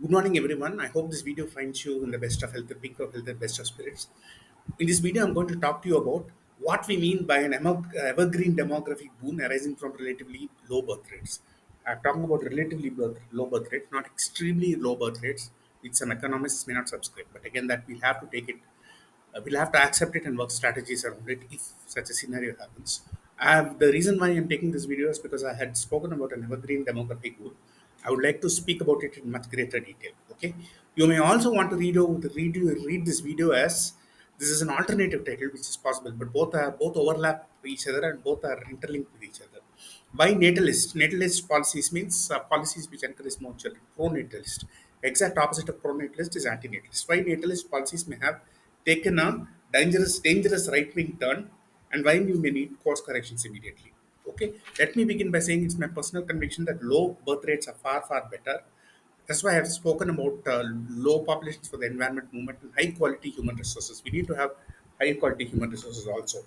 Good morning, everyone. I hope this video finds you in the best of health, the peak of health, and best of spirits. In this video, I'm going to talk to you about what we mean by an evergreen demographic boon arising from relatively low birth rates. I'm talking about relatively low birth rates, not extremely low birth rates, which some economists may not subscribe. But again, that we'll have to take it we'll have to accept it and work strategies around it if such a scenario happens. The reason why I'm taking this video is because I had spoken about an evergreen demographic goal. I would like to speak about it in much greater detail. Okay, you may also want to read this video as this is an alternative title, which is possible, but both overlap each other and both are interlinked with each other. Why natalist? Natalist policies means policies which encourage more children. Pro-natalist. Exact opposite of pro-natalist is anti-natalist. Why natalist policies may have taken a dangerous right-wing turn, and why you may need course corrections immediately. Okay, let me begin by saying it's my personal conviction that low birth rates are far better. That's why I've spoken about low populations for the environment movement and high quality human resources. We need to have high quality human resources also.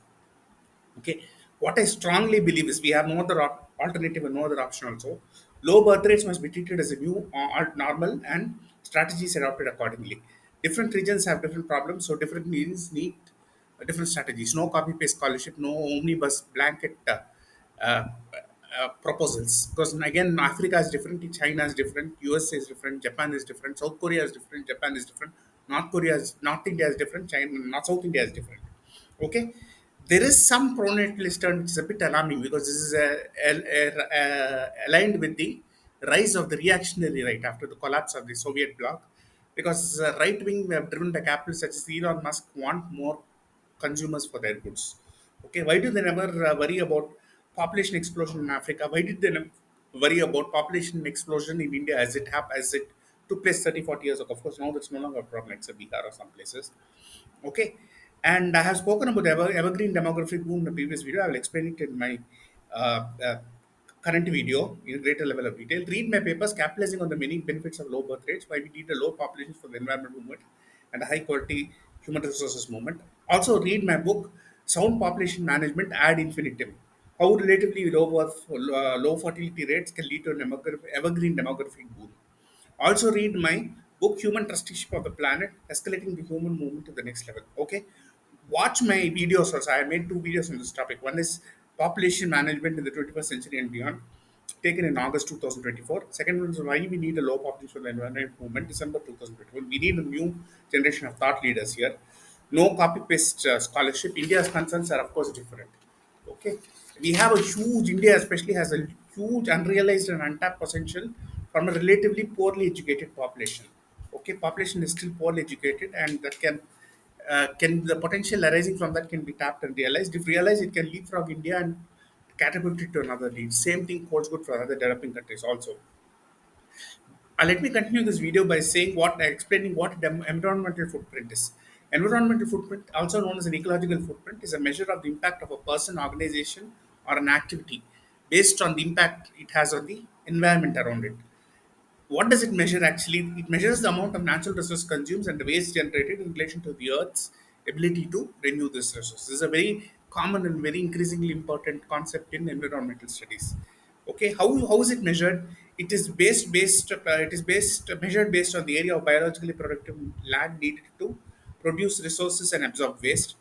Okay, what I strongly believe is we have no other alternative and no other option also. Low birth rates must be treated as a new normal and strategies adopted accordingly. Different regions have different problems, so different regions need different strategies. No copy paste scholarship, no omnibus blanket proposals. Because again, Africa is different, China is different, USA is different, Japan is different, South Korea is different, Japan is different, North India is different, China, North South India is different. Okay, there is some pronatalist turn which is a bit alarming because this is aligned with the rise of the reactionary right after the collapse of the Soviet bloc. Because right wing driven by capitalists such as Elon Musk want more consumers for their goods. Okay, why do they never worry about population explosion in Africa? Why did they never worry about population explosion in India as it took place 30, 40 years ago? Of course, now that's no longer a problem except Bihar or some places. Okay, and I have spoken about the evergreen demographic boom in the previous video. I will explain it in my uh, uh, current video in greater level of detail. Read my papers capitalizing on the many benefits of low birth rates, why we need a low population for the environment movement and a high quality human resources movement. Also, read my book, Sound Population Management ad infinitum. How relatively low fertility rates can lead to an evergreen demographic boom. Also, read my book, Human Trusteeship of the Planet, Escalating the Human Movement to the Next Level. Okay. Watch my videos also. I made two videos on this topic. One is population management in the 21st century and beyond, taken in August 2024. Second one is why we need a low population for the environment movement, December 2021. We need a new generation of thought leaders here. No copy paste scholarship. India's concerns are, of course, different. Okay, we have a huge India, especially has a huge unrealized and untapped potential from a relatively poorly educated population. Okay, population is still poorly educated, and that can the potential arising from that can be tapped and realized. If realized, it can leapfrog India and catapult it to another lead. Same thing holds good for other developing countries also. Let me continue this video by saying explaining what environmental footprint is. Environmental footprint, also known as an ecological footprint, is a measure of the impact of a person, organization, or an activity based on the impact it has on the environment around it. What does it measure actually? It measures the amount of natural resource consumed and the waste generated in relation to the Earth's ability to renew this resource. This is a very common and very increasingly important concept in environmental studies. Okay, how is it measured? It is based measured based on the area of biologically productive land needed to produce resources and absorb waste.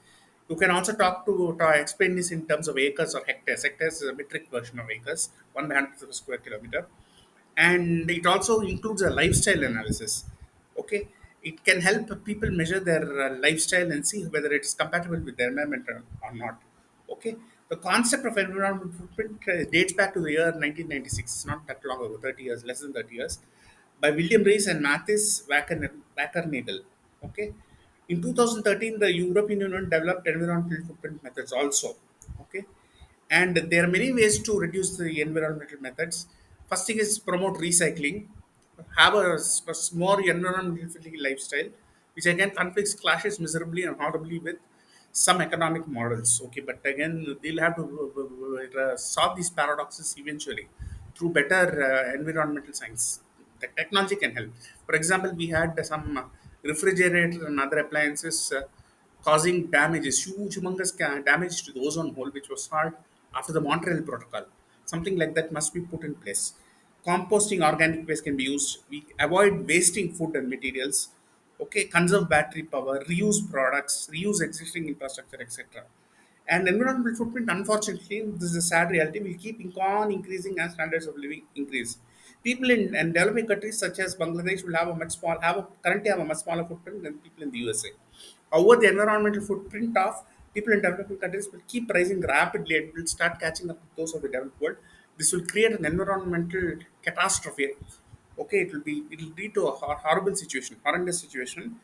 You can also explain this in terms of acres or hectares. Hectares is a metric version of acres, 1 by 100 of a square kilometer, and it also includes a lifestyle analysis. Okay, it can help people measure their lifestyle and see whether it is compatible with the environment or not. Okay, the concept of environmental footprint dates back to the year 1996. It's not that long ago, 30 years, less than 30 years, by William Rees and Mathis Wackernagel. Okay, in 2013 the European Union developed environmental footprint methods also. Okay, and there are many ways to reduce the environmental methods. First thing is promote recycling, have a more environmental friendly lifestyle, which again conflicts clashes miserably and horribly with some economic models. Okay, but again they'll have to solve these paradoxes eventually through better environmental science. The technology can help. For example, we had some refrigerator and other appliances causing damages, huge, humongous damage to the ozone hole, which was solved after the Montreal Protocol. Something like that must be put in place. Composting organic waste can be used. We avoid wasting food and materials. Okay, conserve battery power, reuse products, reuse existing infrastructure, etc. And environmental footprint, unfortunately, this is a sad reality, will keep on increasing as standards of living increase. People in and developing countries such as Bangladesh will have a much small have a, currently have a much smaller footprint than people in the USA. However, the environmental footprint of people in developing countries will keep rising rapidly and will start catching up with those of the developed world. This will create an environmental catastrophe. Okay, it will lead to a horrible situation, horrendous situation.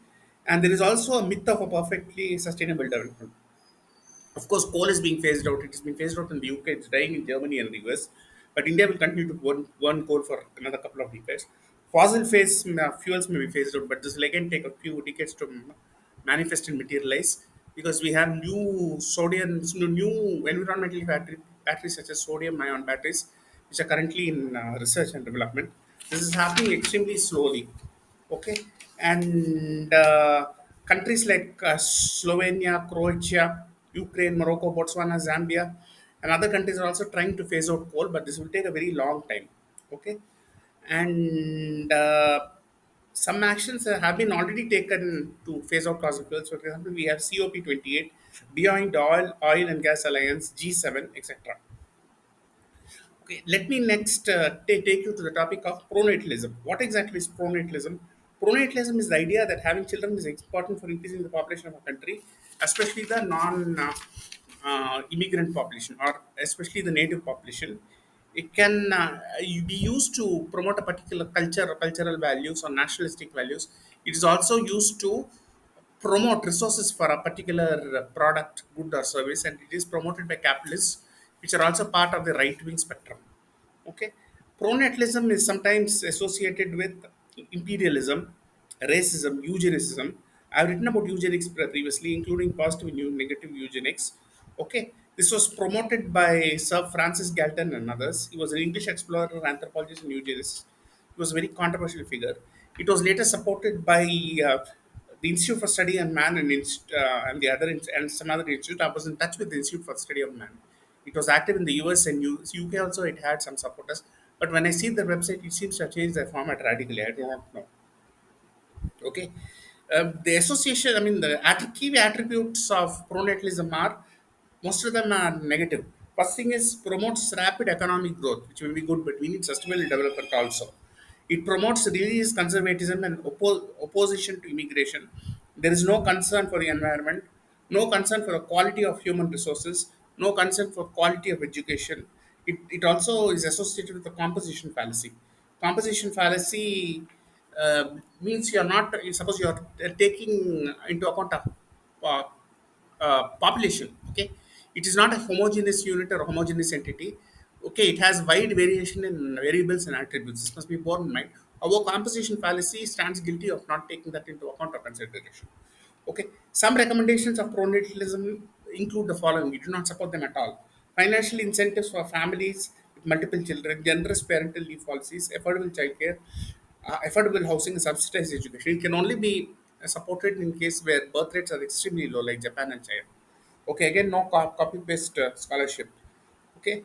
And there is also a myth of a perfectly sustainable development. Of course, coal is being phased out. It is being phased out in the UK. It's dying in Germany and the US. But India will continue to burn coal for another couple of decades. Fossil fuels may be phased out, but this will again take a few decades to manifest and materialize because we have new sodium, new environmentally batteries such as sodium ion batteries, which are currently in research and development. This is happening extremely slowly. Okay, and countries like Slovenia, Croatia, Ukraine, Morocco, Botswana, Zambia, and other countries are also trying to phase out coal, but this will take a very long time. Okay, and some actions have been already taken to phase out fossil fuels. For example, we have COP28, Beyond Oil and Gas Alliance, G7, etc. Okay, let me next take you to the topic of pronatalism. What exactly is pronatalism? Pronatalism is the idea that having children is important for increasing the population of a country, especially the non immigrant population or especially the native population. It can be used to promote a particular culture or cultural values or nationalistic values. It is also used to promote resources for a particular product, good or service, and it is promoted by capitalists, which are also part of the right-wing spectrum. Okay, pronatalism is sometimes associated with imperialism, racism, eugenicism. I've written about eugenics previously, including positive and negative eugenics. Okay, this was promoted by Sir Francis Galton and others. He was an English explorer, anthropologist, and eugenist. He was a very controversial figure. It was later supported by the Institute for Study of Man and the other and some other institute. I was in touch with the Institute for Study of Man. It was active in the US and UK also. It had some supporters, but when I see the website, it seems to have changed their format radically. I do not know. Okay, the association. I mean, the key attributes of pronatalism are most of them are negative. First thing is promotes rapid economic growth, which will be good, but we need sustainable development also. It promotes religious conservatism and opposition to immigration. There is no concern for the environment, no concern for the quality of human resources, no concern for quality of education. It also is associated with the composition fallacy. Composition fallacy means you're not, suppose you're taking into account of uh, population. Okay, it is not a homogeneous unit or a homogeneous entity. Okay, it has wide variation in variables and attributes. This must be borne in mind. Our composition fallacy stands guilty of not taking that into account or consideration. Okay, some recommendations of pronatalism include the following. We do not support them at all. Financial incentives for families with multiple children, generous parental leave policies, affordable childcare, affordable housing, and subsidized education. It can only be supported in case where birth rates are extremely low, like Japan and China. Okay, again, no copy paste scholarship. Okay,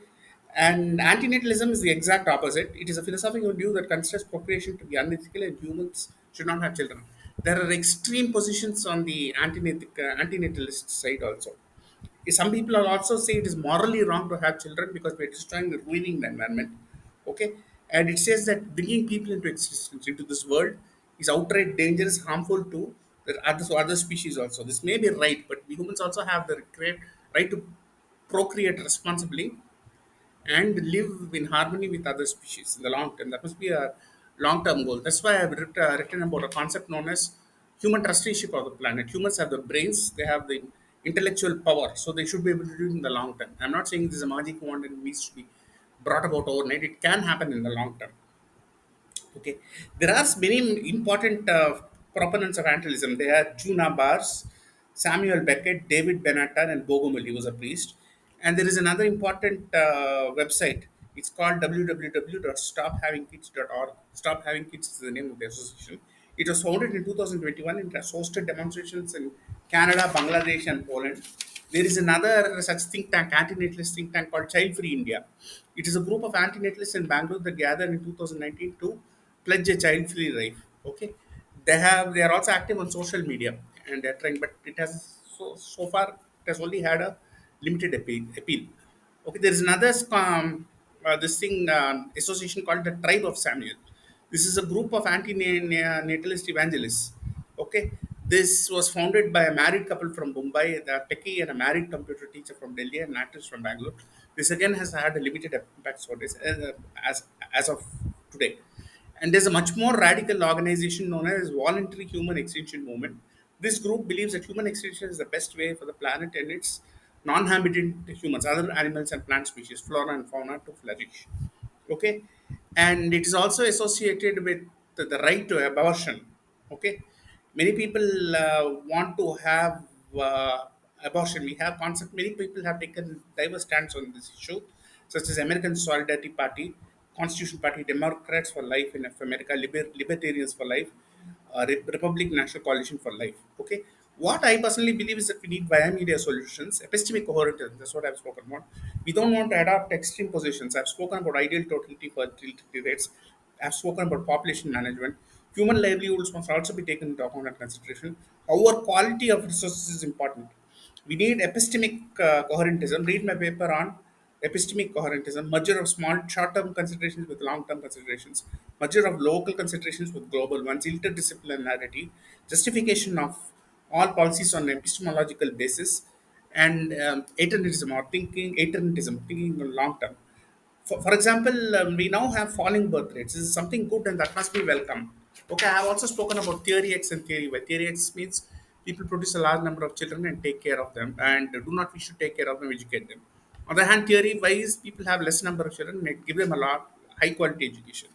and antinatalism is the exact opposite. It is a philosophical view that considers procreation to be unethical and humans should not have children. There are extreme positions on the antinatalist side also. Some people will also say it is morally wrong to have children because we're destroying, ruining the environment. Okay, and it says that bringing people into existence into this world is outright dangerous, harmful to the other species also. This may be right, but we humans also have the right to procreate responsibly and live in harmony with other species in the long term. That must be a long term goal. That's why I've written about a concept known as human trusteeship of the planet. Humans have the brains, they have the intellectual power, so they should be able to do it in the long term. I'm not saying this is a magic wand and it needs to be brought about overnight. It can happen in the long term. Okay, there are many important proponents of antilism. They are Juna Bars, Samuel Beckett, David Benatton, and Bogomil. He was a priest. And there is another important website. It's called www.stophavingkids.org. Stop Having Kids is the name of the association. It was founded in 2021 and has hosted demonstrations in Canada, Bangladesh, and Poland. There is another such think tank, anti-natalist think tank called Child Free India. It is a group of anti-natalists in Bangalore that gathered in 2019 to pledge a child-free life. Okay, they are also active on social media and they're trying, but it has so far it has only had a limited appeal. Okay, there is another this thing association called the Tribe of Samuel. This is a group of anti-natalist evangelists. Okay, this was founded by a married couple from Mumbai, the techie and a married computer teacher from Delhi and an actress from Bangalore. This again has had a limited impact for this as of today. And there's a much more radical organization known as Voluntary Human Extinction Movement. This group believes that human extinction is the best way for the planet and its non-habitant humans, other animals and plant species, flora and fauna to flourish. Okay, and it is also associated with the right to abortion. Okay, many people want to have abortion. We have concept. Many people have taken diverse stands on this issue, such as American Solidarity Party, Constitution Party, Democrats for Life in America, Libertarians for Life, Republic National Coalition for Life. Okay, what I personally believe is that we need via media solutions, epistemic coherence. That's what I've spoken about. We don't want to adopt extreme positions. I've spoken about ideal totality fertility rates. I've spoken about population management. Human livelihoods must also be taken into account and consideration. Our quality of resources is important. We need epistemic coherentism. Read my paper on epistemic coherentism, merger of small short-term considerations with long-term considerations, merger of local considerations with global ones, interdisciplinarity, justification of all policies on epistemological basis, and aeternism or thinking on long term. For example, we now have falling birth rates. This is something good and that must be welcome. Okay, I have also spoken about theory X and theory Y. Theory X means people produce a large number of children and take care of them and do not wish to take care of them, educate them. On the hand, theory Y is people have less number of children and give them a lot high quality education.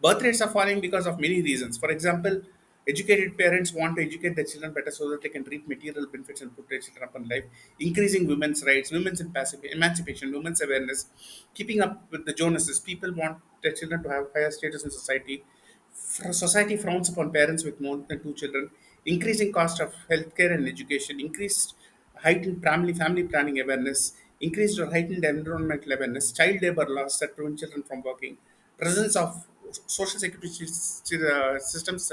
Birth rates are falling because of many reasons. For example, educated parents want to educate their children better so that they can reap material benefits and put their children up in life. Increasing women's rights, women's emancipation, women's awareness, keeping up with the Joneses. People want their children to have higher status in society. Society frowns upon parents with more than two children. Increasing cost of healthcare and education. Increased heightened family planning awareness. Increased or heightened environmental awareness. Child labor laws that prevent children from working. Presence of social security systems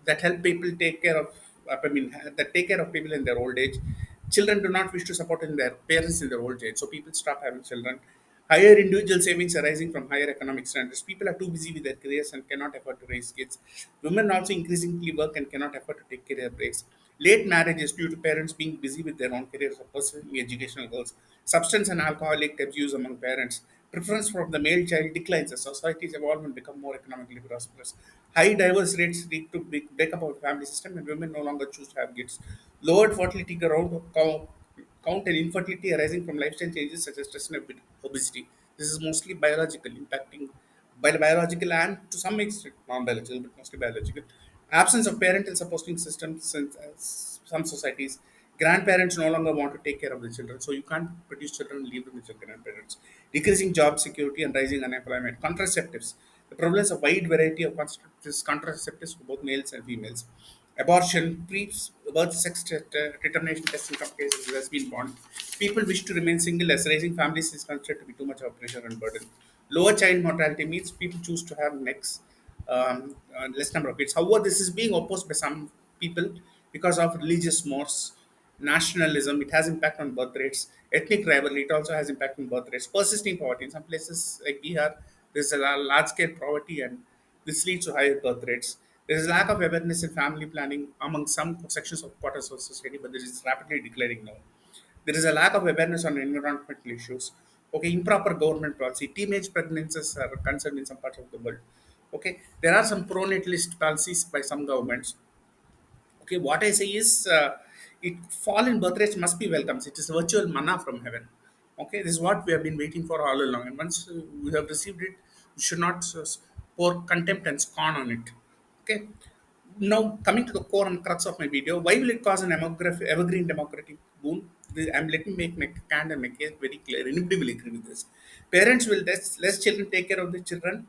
that help people take care of I mean that take care of people in their old age. Children do not wish to support in their parents in their old age, so people stop having children. Higher individual savings arising from higher economic standards. People are too busy with their careers and cannot afford to raise kids. Women also increasingly work and cannot afford to take career breaks. Late marriages due to parents being busy with their own careers or pursuing educational goals. Substance and alcoholic abuse among parents. Preference for the male child declines as societies evolve and become more economically prosperous. High divorce rates lead to break up of family system and women no longer choose to have kids. Lowered fertility count and infertility arising from lifestyle changes such as stress and obesity. This is mostly biological, impacting biological and to some extent non-biological, but mostly biological. Absence of parental supporting systems in some societies. Grandparents no longer want to take care of the children, so you can't produce children and leave them with your grandparents. Decreasing job security and rising unemployment. Contraceptives. The prevalence of wide variety of contraceptives for both males and females. Abortion, birth sex determination tests in some cases has been banned. People wish to remain single as raising families is considered to be too much of a pressure and burden. Lower child mortality means people choose to have less number of kids. However, this is being opposed by some people because of religious mores, nationalism. It has impact on birth rates. Ethnic rivalry. It also has impact on birth rates. Persisting poverty. In some places like Bihar, there's a large scale poverty and this leads to higher birth rates. There is lack of awareness in family planning among some sections of quarters of society, but this is rapidly declining now. There is a lack of awareness on environmental issues. Okay, improper government policy. Teenage pregnancies are concerned in some parts of the world. Okay, there are some pro-natalist policies by some governments. Okay, what I say is, it fall in birth rates must be welcomed. It is virtual manna from heaven. Okay, this is what we have been waiting for all along. And once we have received it, we should not pour contempt and scorn on it. Okay, now coming to the core and crux of my video, why will it cause an evergreen democratic boon? I'm let me make my stand and my case very clear. Anybody will agree with this. Parents will less children take care of the children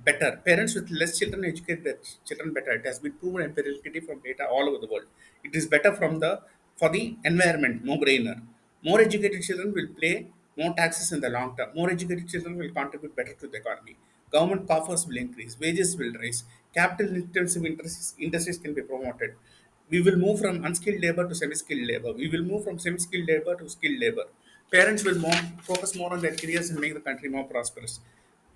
better. Parents with less children educate their children better. It has been proven empirically from data all over the world. It is better from the For the environment, no brainer. More educated children will pay more taxes in the long term. More educated children will contribute better to the economy. Government coffers will increase, wages will rise, capital intensive industries can be promoted. We will move from unskilled labor to semi skilled labor. We will move from semi skilled labor to skilled labor. Parents will focus more on their careers and make the country more prosperous.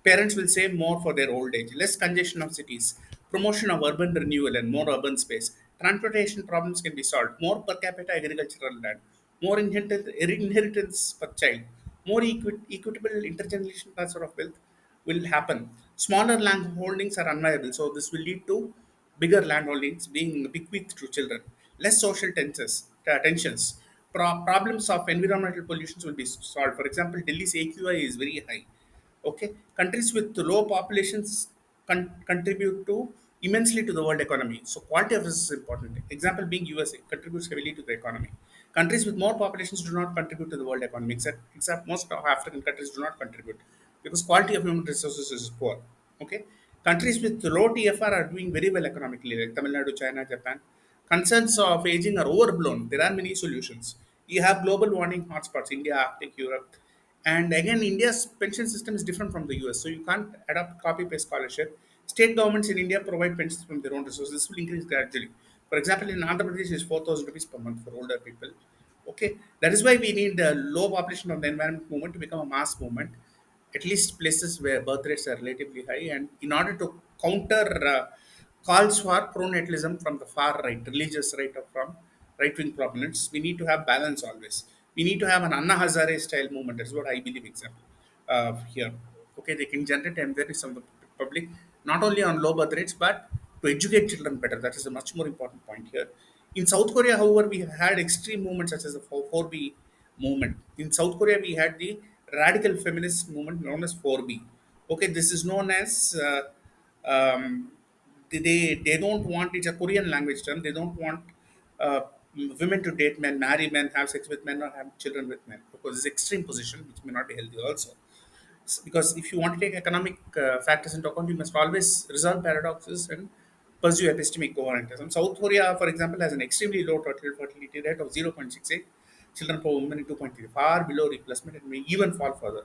Parents will save more for their old age, less congestion of cities, promotion of urban renewal and more urban space. Transportation problems can be solved, more per capita agricultural land, more inheritance per child, more equitable intergenerational transfer of wealth will happen. Smaller land holdings are unviable, so this will lead to bigger land holdings being bequeathed to children. Less social tensions. Problems of environmental pollutions will be solved. For example, Delhi's AQI is very high. Okay, countries with low populations contribute to immensely to the world economy. So quality of this is important. Example being USA contributes heavily to the economy. Countries with more populations do not contribute to the world economy. Except most of African countries do not contribute because quality of human resources is poor. Okay, countries with low TFR are doing very well economically, like Tamil Nadu, China, Japan. Concerns of aging are overblown. There are many solutions. You have global warming hotspots, India, Arctic, Europe. And again, India's pension system is different from the US, so you can't adopt copy paste scholarship. State governments in India provide pensions from their own resources. This will increase gradually. For example, in Andhra Pradesh, it's 4,000 rupees per month for older people. Okay, that is why we need a low population of the environment movement to become a mass movement, at least places where birth rates are relatively high. And in order to counter calls for pronatalism from the far right, religious right or from right wing proponents, we need to have balance always. We need to have an Anna Hazare style movement. That's what I believe. Example here. Okay, they can generate awareness of the public not only on low birth rates but to educate children better. That is a much more important point here. In South Korea, however, we have had extreme movements such as the 4B movement. In South Korea, we had the radical feminist movement known as 4B. Okay, this is known as um, they don't want, it's a Korean language term. They don't want uh, women to date men, marry men, have sex with men, or have children with men because it's extreme position, which may not be healthy also. Because if you want to take economic factors into account, you must always resolve paradoxes and pursue epistemic coherentism. South Korea, for example, has an extremely low total fertility rate of 0.68 children per woman in 2.3, far below replacement and may even fall further.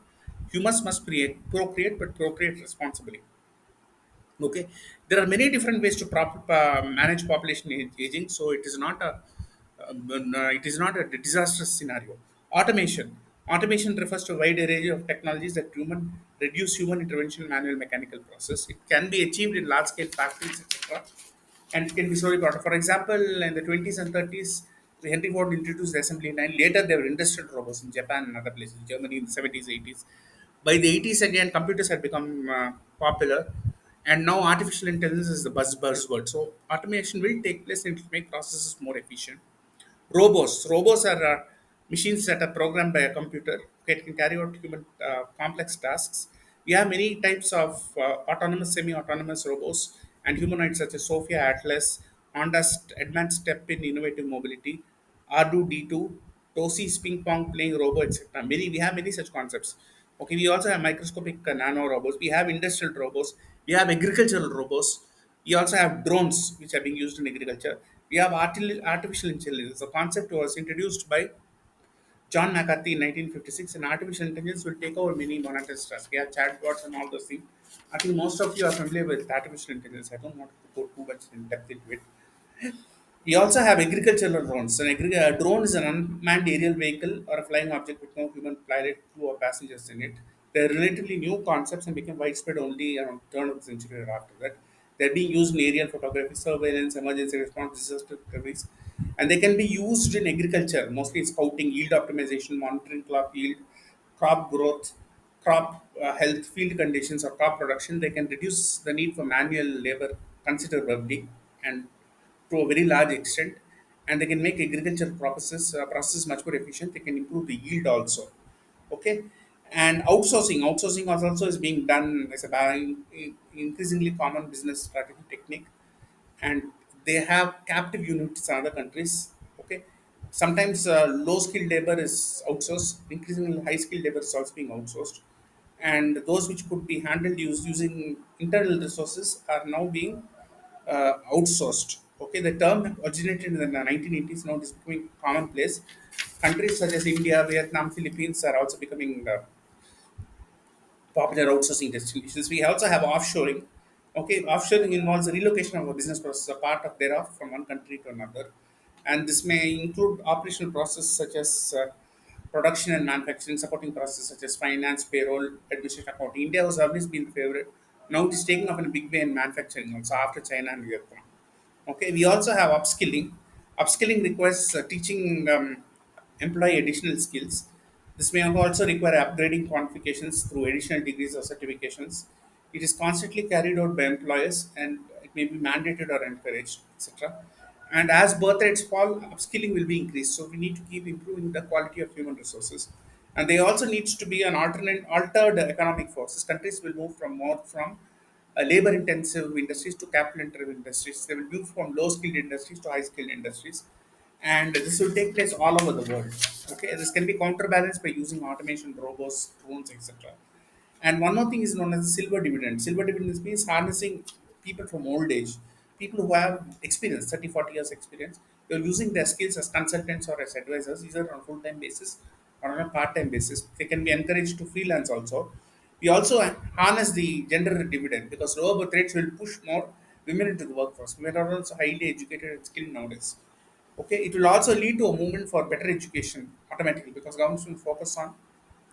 Humans must procreate, but procreate responsibly. Okay, there are many different ways to manage population aging, so it is not a it is not a disastrous scenario. Automation refers to a wide array of technologies that reduce human intervention, manual mechanical process. It can be achieved in large scale factories, etc., and it can be slowly brought up. For example, in the 20s and 30s, Henry Ford introduced the assembly line. Later, there were industrial robots in Japan and other places, Germany in the 70s, 80s. By the 80s, again, computers had become popular, and now artificial intelligence is the buzzword. So, automation will take place and it will make processes more efficient. Robots are machines that are programmed by a computer. Okay, it can carry out human complex tasks. We have many types of autonomous, semi-autonomous robots and humanoids such as Sophia Atlas, Honda's advanced step in innovative mobility, R2D2, Tosi's ping pong playing robot, etc. We have many such concepts. Okay, we also have microscopic nano robots. We have industrial robots. We have agricultural robots. We also have drones, which are being used in agriculture. We have artificial intelligence. The concept was introduced by John McCarthy in 1956, and artificial intelligence will take over many monotonous tasks. We have chatbots and all those things. I think most of you are familiar with artificial intelligence. I don't want to go too much in depth into it. We also have agricultural drones. A drone is an unmanned aerial vehicle or a flying object with no human pilot, crew, or passengers in it. They're relatively new concepts and became widespread only around the turn of the century or after that. They're being used in aerial photography, surveillance, emergency response, disaster recoveries, and they can be used in agriculture, mostly scouting, yield optimization, monitoring crop yield, crop growth, crop health, field conditions, or crop production. They can reduce the need for manual labor considerably and to a very large extent, and they can make agricultural process much more efficient. They can improve the yield also. Okay, and outsourcing also is being done as a increasingly common business strategy technique, and they have captive units in other countries. Okay, sometimes low skilled labor is outsourced. Increasingly high skilled labor is also being outsourced, and those which could be handled using internal resources are now being outsourced. Okay, the term originated in the 1980s, now it is becoming commonplace. Countries such as India, Vietnam, Philippines are also becoming popular outsourcing destinations. We also have offshoring. Okay, offshoring involves the relocation of a business process, a part of thereof, from one country to another, and this may include operational processes such as production and manufacturing, supporting processes such as finance, payroll, administration, accounting. India has always been the favorite. Now it is taking off in a big way in manufacturing, also after China and Vietnam. Okay, we also have upskilling. Upskilling requires teaching employee additional skills. This may also require upgrading qualifications through additional degrees or certifications. It is constantly carried out by employers and it may be mandated or encouraged, etc. And as birth rates fall, upskilling will be increased. So we need to keep improving the quality of human resources. And they also needs to be an alternate altered economic forces. Countries will move from more from labor intensive industries to capital intensive industries. They will move from low skilled industries to high skilled industries. And this will take place all over the world. Okay, this can be counterbalanced by using automation, robots, drones, etc. And one more thing is known as silver dividend. Silver dividend means harnessing people from old age, people who have experience, 30, 40 years experience. They're using their skills as consultants or as advisors, either on a full-time basis or on a part-time basis. They can be encouraged to freelance also. We also harness the gender dividend because lower birth rates will push more women into the workforce. Women are also highly educated and skilled nowadays. Okay, it will also lead to a movement for better education automatically because governments will focus on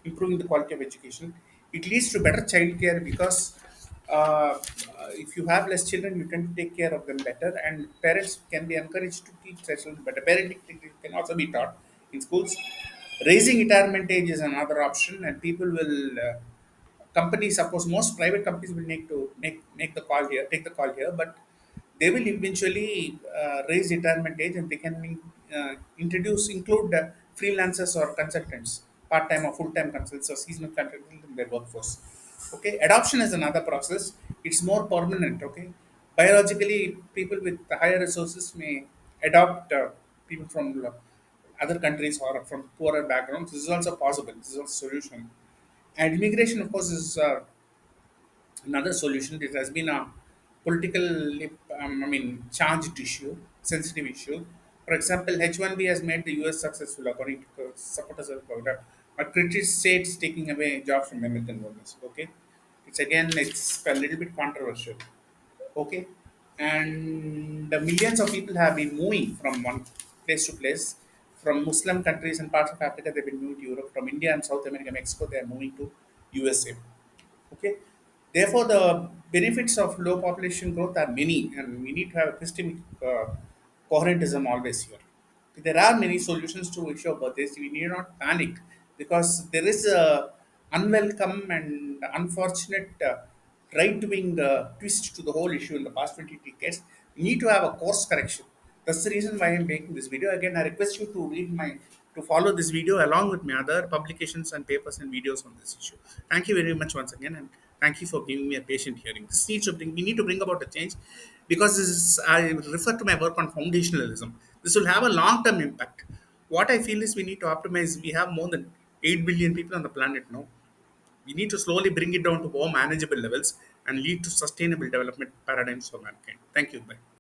improving the quality of education. It leads to better childcare because if you have less children, you can take care of them better, and parents can be encouraged to teach their children better. Parenting techniques can also be taught in schools. Raising retirement age is another option, and people will companies, suppose most private companies will need to make the call here, take the call here, but they will eventually raise retirement age and they can include freelancers or consultants, part-time or full-time consultants or seasonal consultants in their workforce. Okay, adoption is another process. It's more permanent. Okay, biologically people with higher resources may adopt people from other countries or from poorer backgrounds. This is also possible. This is also a solution. And immigration, of course, is another solution. It has been a politically, charged issue, sensitive issue. For example, H-1B has made the US successful according to supporters of the program, but critics say it's taking away jobs from American workers. Okay, it's a little bit controversial. Okay, and the millions of people have been moving from one place to place. From Muslim countries and parts of Africa, they've been moving to Europe. From India and South America, Mexico, they are moving to USA. Okay. Therefore, the benefits of low population growth are many, and we need to have epistemic coherentism always here. There are many solutions to issue of birthdays. We need not panic because there is a unwelcome and unfortunate right-wing twist to the whole issue in the past 20 decades. We need to have a course correction. That's the reason why I'm making this video. Again, I request you to follow this video along with my other publications and papers and videos on this issue. Thank you very much once again, and thank you for giving me a patient hearing. We need to bring about a change because I refer to my work on foundationalism. This will have a long-term impact. What I feel is we need to optimize. We have more than 8 billion people on the planet now. We need to slowly bring it down to more manageable levels and lead to sustainable development paradigms for mankind. Thank you. Bye.